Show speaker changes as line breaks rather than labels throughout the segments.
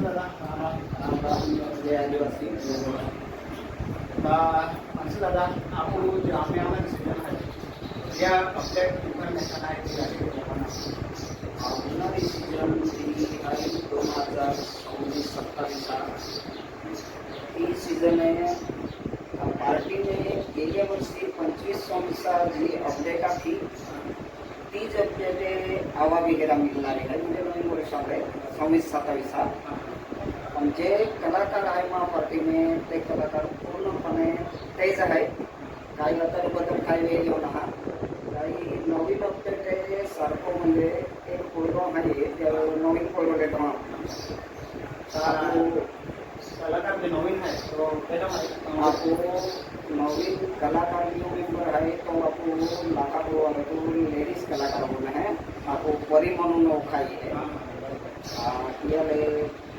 दादा जय आदिवासी माणसं दादा आपण जे आम्ही आम्हाला सीजन आहे या अपडेट इन्फॉर्मेशन आहे ती आहे
उन्हाळी सीजन ही आहे 2026-27 ही सीजन आहे पार्टीने गेल्या वर्षी 25 सॉंग्सचा जी अपडेट आहे तीच अपडेट आवा वगैरे मिळणार आहे म्हणजे नवीन वर्षामध्ये 26-27 पण जे कलाकार आहे मा पार्टीने ते कलाकार पूर्णपणे तेच आहे काही तर बदल काही वेळ येऊन आहात काही नवीन अपडेट आहे सारखं म्हणजे एक पोळगो आहे त्या नवीन पोळगो देतो
कलाकार जे नवीन आहे तो त्याच्यामध्ये
आपको नवीन कलाकार न्यू मेंबर है तो आपको लाखा वाले तो लेडीज कलाकार होना है आपको परी म्हणून ओळखाई है याले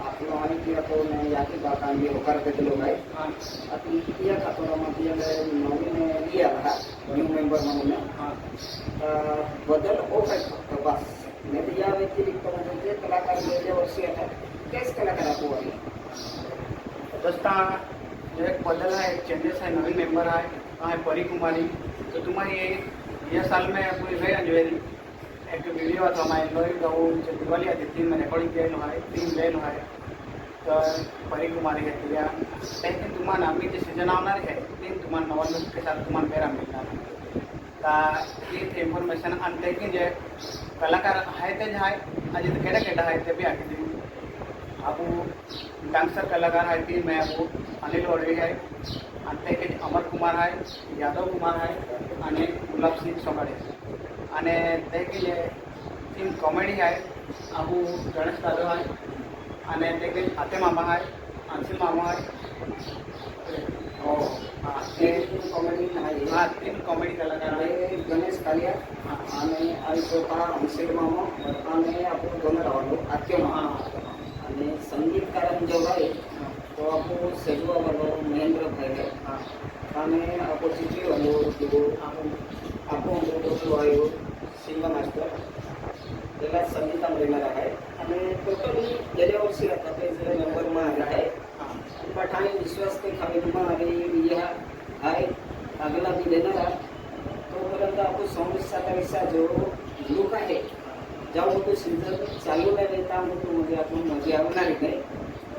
आपलं आणि किया तो ने याची बात आम्ही होकार देते लोक आहे आता किया खातोरामध्ये याले नवीन लिया रहा न्यू मेंबर म्हणून बदल ओळखाय फक्त बस नाही या व्यतिरिक्त म्हणजे कलाकार गेल्या वर्षी आता तेच कलाकार आपको आहे
दस्ता एक बदल है एक चेंजेस है नवीन मेंबर है परी कुमारी तो तुम्हारी ये साल में कोई नया ज्वेलरी एक वीडियो था हमारे लोई गाँव जो दिवाली आती 3 में रिकॉर्डिंग किया है 3 लेन है तो परी कुमारी है दिया लेकिन तुम्हारा आम्ही जे सीजन आवणार है 3 तुम्हारा नवल के साथ तुम्हारा मेरा मिलणार ये इन्फॉर्मेशन आणि लेकिन जे कलाकार है ते आहे अजित केड़ा केड़ा है ते भी आगे आपू डांसर कलाकार है ती मैं आपू अनिल वडवे है आणि ते अमर कुमार है यादव कुमार है आणि गुलाब सिंह सोगाडे आणि ते जे टीम कॉमेडी है आपू गणेश दादा है आणि ते आते मामा है अंशिल मामा है
कॉमेडी आहे
हाँ 3 कॉमेडी कलाकार है
गणेश कालिया आणि आईसोपा अंशिल मामा आणि आपण दोन राहलो आत्य मामा आणि संगीतकार जो आहे तो आपण सेजवा वालो महेंद्र भाई है आणि आपण चिठी वालो जो आपण जो आयो सिंग मास्टर त्याला संगीत मिळणार आहे आणि टोटली गेल्या वर्षी आता ते जे नंबर मध्ये आहे पण आणि विश्वास ते खाली तुम्हाला या आहे अगला भी देणार तोपर्यंत आपण 26-27 जो लुक आहे जाऊ तो सीझन चालू नाही देता तो म्हणजे आपण मजा आवणार नाही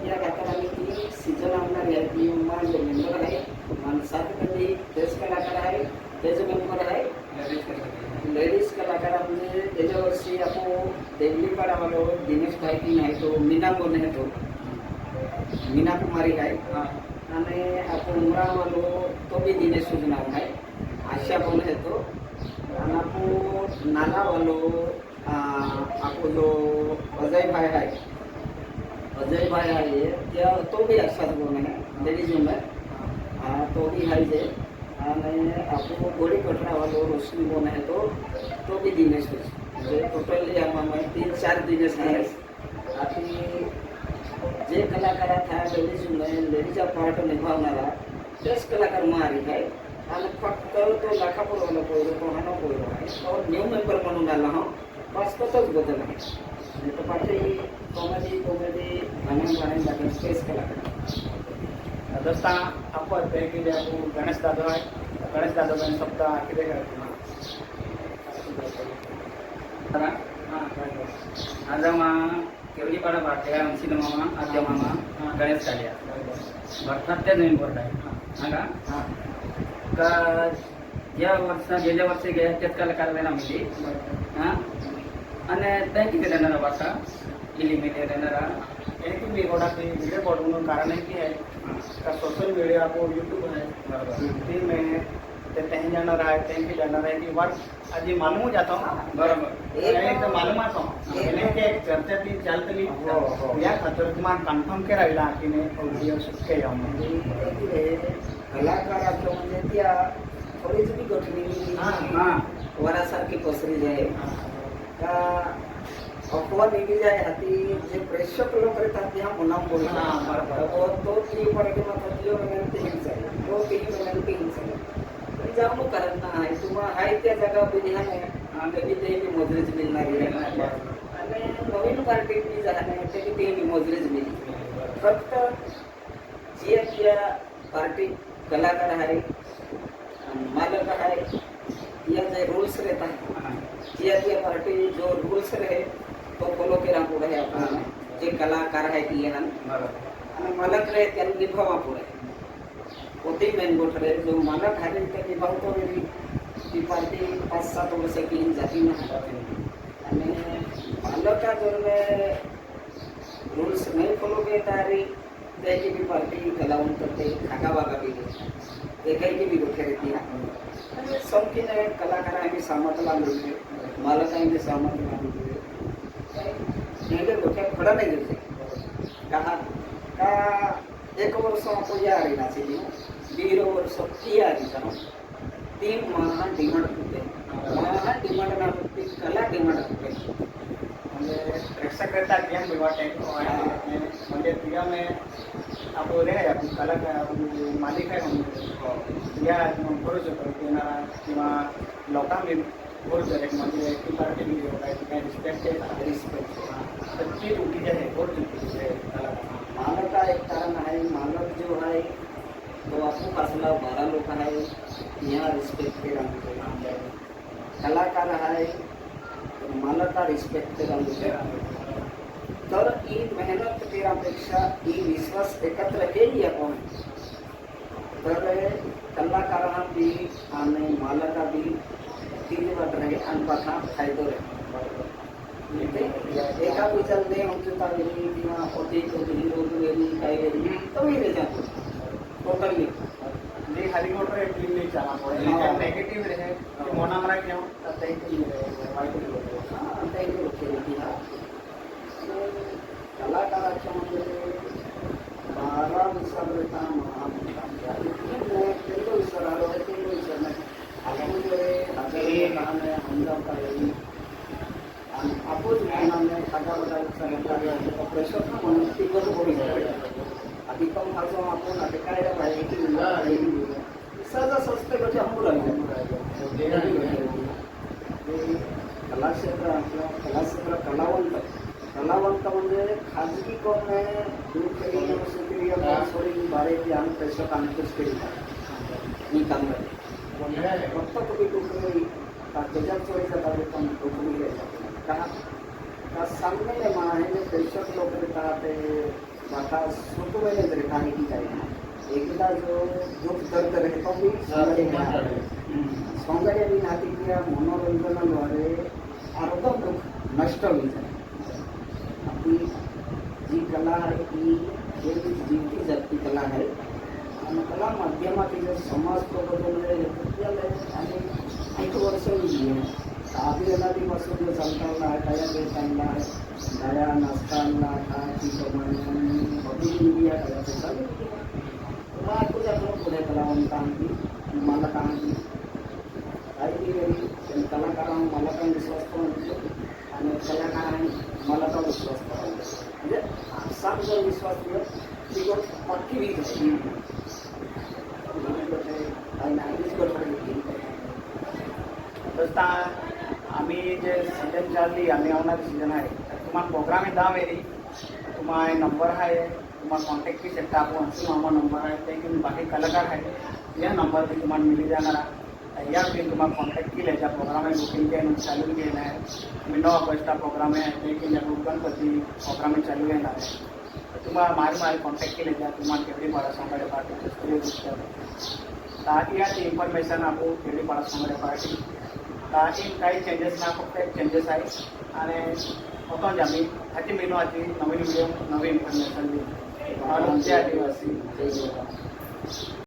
या खातर आम्ही ती सीझन आवणार आहे ती माझे मेंबर आहे आणि सातमध्ये तेच कलाकार आहे त्याचे मेंबर आहे लेडीज कलाकार म्हणजे त्याच्या वर्षी आपण देवलीपाडा वालो दिनेश भाई की नाही तो मीना बोल आहे तो मीना कुमारी आहे आणि आपण उमरा वालो तो भी दिनेश नाव आहे आशा बोल आहे तो आणि आपण नाला वालो आपको जो अजय भाई है क्या तो भी अच्छा बोल है लेडीज में तो भी है जे आपको गोड़ी कटरा वालों रोशनी बोल है तो भी दिनेश टोटली हमारे 3-4 दिनेश है अभी जे कलाकार था लेडीज में लेडीज पार्ट निभावणारा तेच कलाकार मारी है आणि फक्त तो लाखापूर वाला पोयरो तो हानो पोयरो आहे और न्यू मेंबर म्हणून आला हा बस तोच बदल आहे नाही तर पाठी कॉमेडी गाणे लागेल स्पेस कलाकार
दस्ता आपण ते की जे आपण गणेश दादा आहे गणेश दादा बन शब्द किती
आज केवलीपाडा बाटे अंशिल मामा आद्य मामा गणेश कालिया भरतात ते नवीन बोर्ड आहे सांगा का या वर्षा गेल्या वर्षी गेल्या त्याच कलाकार वेळा म्हणजे हां आणि त्या किती देणारा वाटा इलिमिटे देणारा
एक भी गोड़ा की वीडियो पढ़ूंगा कारण है कि है का सोशल मीडिया को यूट्यूब है दिन में ते कहीं जाना रहा है कहीं भी जाना रहा है कि वर्ष आज ये मालूम हो जाता हूँ
बराबर
एक तो मालूम आता हूँ मैंने एक चर्चा ती चालतली या खातर तुम्हाला कन्फर्म के राहिला की नाही ऑडिओ शक्य आहे
कलाकाराचं म्हणजे त्या थोडीच बी गठली वरासारखी पसरली आहे का अफवा निघली आहे हाती जे प्रेक्षक लोक येतात त्या मुलां बोलतात तो ती पडके मात्र तिला विनंती हीच आहे तो ती विनंती हीच आहे जाऊ कारण नाही तुम्हाला आहे त्या जागा बिध्यान आहे कधी ते मोजरीच मिळणार आहे आणि नवीन पार्टी झाला नाही ते मोजरीच मिळली फक्त जे त्या पार्टी कलाकार आहे मालक आहे या जे रूल्स रहता है जे त्या पार्टी जो रूल्स रहे तो फॉलो केला पुढे आपण जे कलाकार आहे ती आणि मालक रहे त्यांनी निभावा पुढे होती मेन गोष्ट रहे जो मालक आहे ते निभावतो वेळी ती पार्टी 5-7 वर्ष की जाती नाही आणि मालकाजवळ रूल्स नाही फॉलो करता रे त्याची भी पार्टी कलावंत ते खागावागा भी ते काही भी गोष्ट रहती है समकी ने कलाकार आम्ही सामतला मिळते मालक आम्ही सामतला मिळते नेले गोष्ट खडा नाही देते कहा का 1 वर्ष आपण या आरी नाची 2 वर्ष ती आरी जाणो 3 महा डिमांड होते महा डिमांड ना होती कला डिमांड होते
म्हणजे प्रेक्षक करता गेम भी वाटे म्हणजे तिला में आपण रे आपण कलाकार मालिक आहे म्हणून या करू शकतो येणारा किंवा लोकांनी बोलू शकतो म्हणजे ती पार्टी व्हिडिओ काय रिस्पेक्ट तर ती चुकीची आहे बहुत चुकीची आहे कलाकार
मालक का एक कारण है मालक जो है तो आपको फसला 12 लोग है यहाँ रिस्पेक्ट के रंग कलाकार है तो मालक का रिस्पेक्ट के रंग तर ही मेहनत केल्यापेक्षा ही विश्वास एकत्र केली आपण तर कलाकारांना बी आणि मालका बी तिन्ही वाट रहे आणि बघा फायदो रहे एका विचार नाही होता वेळी किंवा होते हिरो वेळी काही वेळी तो ही जातो टोटली
जे खाली मोटर है टीम नहीं चला पड़े नेगेटिव रहे मोना मरा क्यों तब तक ही वाइट
आता एक होते कलाकाराच्या म्हणजे 12 विसरता महामंडळ विसरालो ते विसरणे म्हणजे हजारे नामे हमजा काही आणि आपण नामे खागावला विसरला प्रेशर म्हणून ती कसं बोलू आधी कम खाजो आपण आता काय पाहिजे की सहज स्वस्त कसे अंबुला कलाक्षेत्र आपलं कलाक्षेत्र कलावंत म्हणजे खाजगी कोण आहे सोडी बारे की आम्ही पैसे कामच केली मी काम करते फक्त तुम्ही टोकरी त्याच्यात चोरीचा कार्यक्रम टोकरी घ्यायचा का सामने आहे प्रेक्षक लोक ते आता सुटू वेळे तरी काही की काही एकदा जो दुःख दर्द रहतो मी सौंदर्य भी नाती किया मनोरंजनाद्वारे अर्ध दुःख नष्ट होईल आपली जी कला आहे ती जीवती जगती कला आहे आणि कला माध्यमातील जे समाज तो बदलले आणि 1 वर्ष आधी अनादीपासून जो चालताना काय देताना गाड्या नाचताना काय हॉबी इंडिया करायचं चालू मग तुझ्याकडून पुढे कलावंतांची मला काही काही कलाकारांना मला काही विश्वास पण आणि कलाकारांनी मला का विश्वास करायचा म्हणजे असा जर विश्वास दिला ती गोष्ट पक्की वीज आहे काही नाहीच गोष्ट
तसं आम्ही जे सीजन चालली आम्ही आवणारी सीजन आहे तुम्हाला प्रोग्राम आहे 10 वेळी तुम्हाला नंबर आहे तुम्हाला कॉन्टॅक्ट की शकता आपण मामा नंबर आहे ते की बाकी कलाकार आहे या नंबर पर तुम्हाला मिली जाणार या फिर तुम्हाला कॉन्टॅक्ट केले त्या प्रोग्राम आहे बुकिंग के चालू केलं आहे 9 ऑगस्टचा प्रोग्राम आहे लेकिन गणपती प्रोग्राम चालू येणार आहे तुम्हाला मारे कॉन्टॅक्ट केले त्या तुम्हाला केवढी पाडा सांगाडे पार्टी ताकि याची इन्फॉर्मेशन आपण केवढी पाडा सांगाडे पार्टी ताकि काही चेंजेस ना फक्त एक चेंजेस आहे आणि होतो आम्ही हाती मेनू आधी नवीन व्हिडिओ नवीन इन्फॉर्मेशन दिली आदिवासी